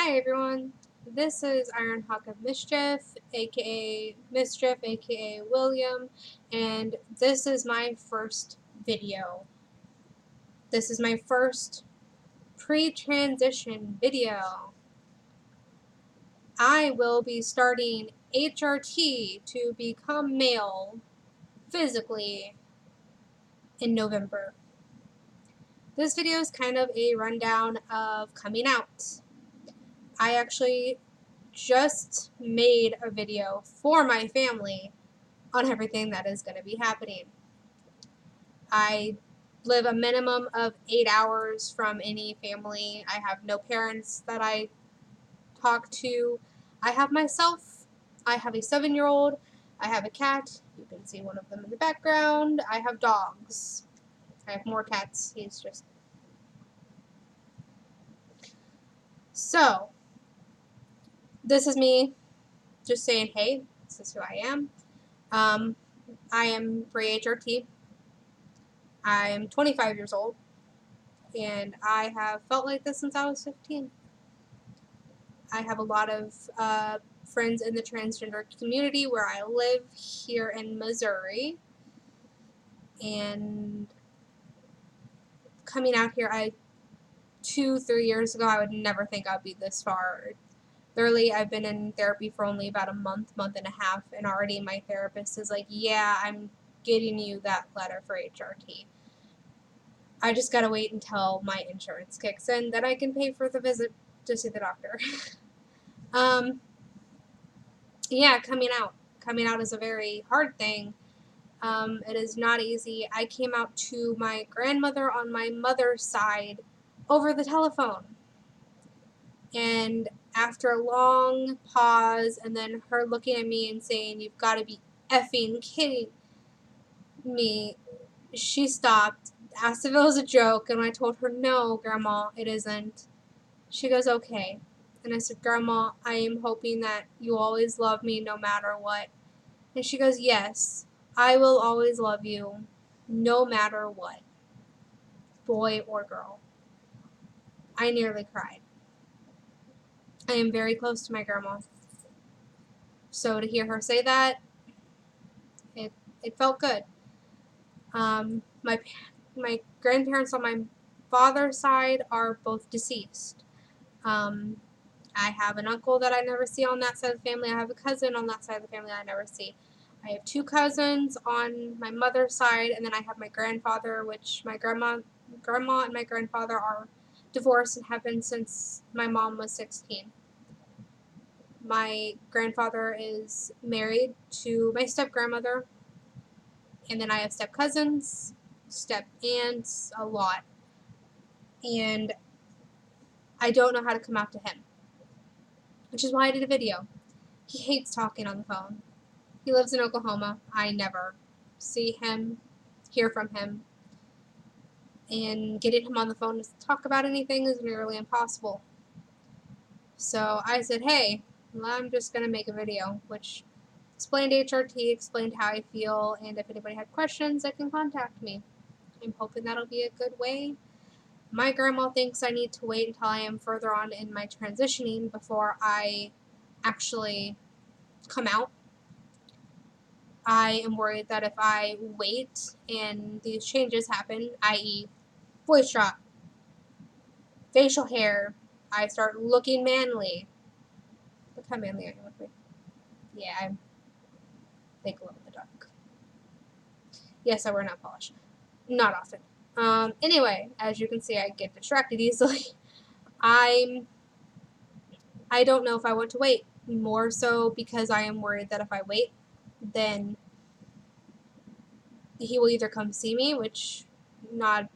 Hi everyone, this is Iron Hawk of Mischief, aka Mischief, aka William, and this is my first video. This is my first pre-transition video. I will be starting HRT to become male physically in November. This video is kind of a rundown of coming out. I actually just made a video for my family on everything that is going to be happening. I live a minimum of 8 hours from any family. I have no parents that I talk to. I have myself. I have a 7-year-old. I have a cat. You can see one of them in the background. I have dogs. I have more cats. He's just... So, this is me just saying, hey, this is who I am. I am PRE HRT. I'm 25 years old, and I have felt like this since I was 15. I have a lot of friends in the transgender community where I live here in Missouri, and coming out here, 2-3 years ago, I would never think I'd be this far. Literally, I've been in therapy for only about a month and a half, and already my therapist is like, yeah, I'm getting you that letter for HRT. I just gotta wait until my insurance kicks in, then I can pay for the visit to see the doctor. Yeah, coming out. Coming out is a very hard thing. It is not easy. I came out to my grandmother on my mother's side over the telephone. And after a long pause and then her looking at me and saying, "You've got to be effing kidding me," she stopped, asked if it was a joke, and I told her, "No, Grandma, it isn't." She goes, "Okay." And I said, "Grandma, I am hoping that you always love me no matter what." And she goes, "Yes, I will always love you no matter what, boy or girl." I nearly cried. I am very close to my grandma. So to hear her say that, it felt good. My grandparents on my father's side are both deceased. I have an uncle that I never see on that side of the family. I have a cousin on that side of the family I never see. I have 2 cousins on my mother's side, and then I have my grandfather, which my grandma and my grandfather are divorced and have been since my mom was 16. My grandfather is married to my step-grandmother, and then I have step-cousins, step-aunts, a lot. And I don't know how to come out to him, which is why I did a video. He hates talking on the phone. He lives in Oklahoma. I never see him, hear from him, and getting him on the phone to talk about anything is nearly impossible. So I said, hey, I'm just going to make a video, which explained HRT, explained how I feel, and if anybody had questions, they can contact me. I'm hoping that'll be a good way. My grandma thinks I need to wait until I am further on in my transitioning before I actually come out. I am worried that if I wait and these changes happen, i.e. voice drop, facial hair, I start looking manly. Look how manly I am with me. Yeah, I think a little bit dark. Yes, I wear nail polish. Not often. Anyway, as you can see, I get distracted easily. I don't know if I want to wait. More so because I am worried that if I wait, then he will either come see me, which not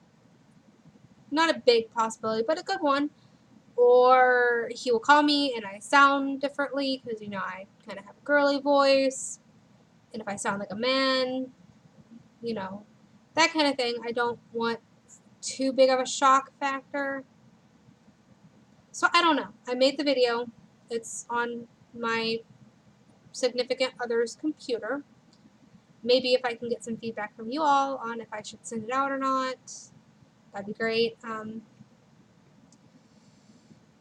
a big possibility, but a good one, or he will call me and I sound differently because, you know, I kind of have a girly voice, and if I sound like a man, you know, that kind of thing. I don't want too big of a shock factor. So I don't know. I made the video. It's on my significant other's computer. Maybe if I can get some feedback from you all on if I should send it out or not, that'd be great.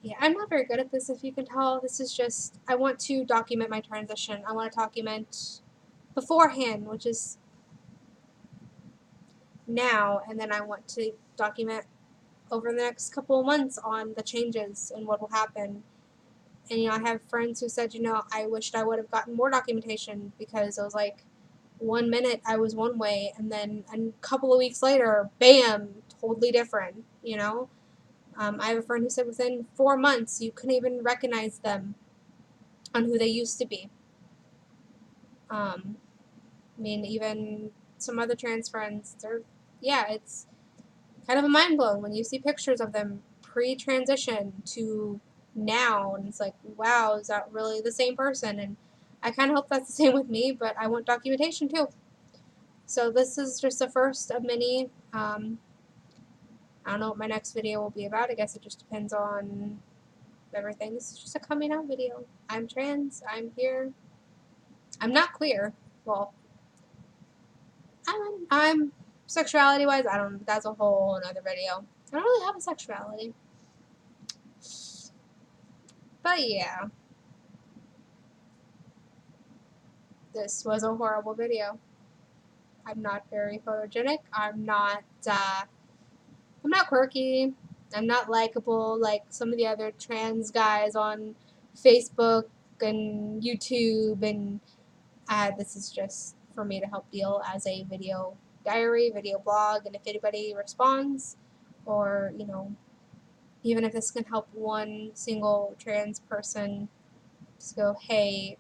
Yeah, I'm not very good at this, if you can tell. This is just, I want to document my transition. I want to document beforehand, which is now, and then I want to document over the next couple of months on the changes and what will happen. And, I have friends who said, I wished I would have gotten more documentation, because it was like 1 minute I was one way, and then a couple of weeks later, bam, totally different, I have a friend who said within 4 months you couldn't even recognize them on who they used to be. Even some other trans friends, it's kind of a mind blown when you see pictures of them pre-transition to now, and it's like, wow, is that really the same person? And I kind of hope that's the same with me, but I want documentation too. So this is just the first of many. I don't know what my next video will be about. I guess it just depends on everything. This is just a coming out video. I'm trans. I'm here. I'm not queer. Well, I'm sexuality wise. I don't. That's a whole another video. I don't really have a sexuality. But yeah, this was a horrible video. I'm not very photogenic. I'm not quirky. I'm not likable like some of the other trans guys on Facebook and YouTube, and this is just for me to help deal as a video diary, video blog, and if anybody responds, or even if this can help one single trans person just go, hey,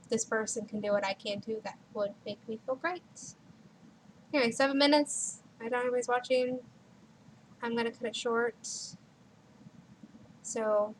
this person can do what I can too, that would make me feel great. Anyway, 7 minutes. I don't know anybody's watching. I'm gonna cut it short. So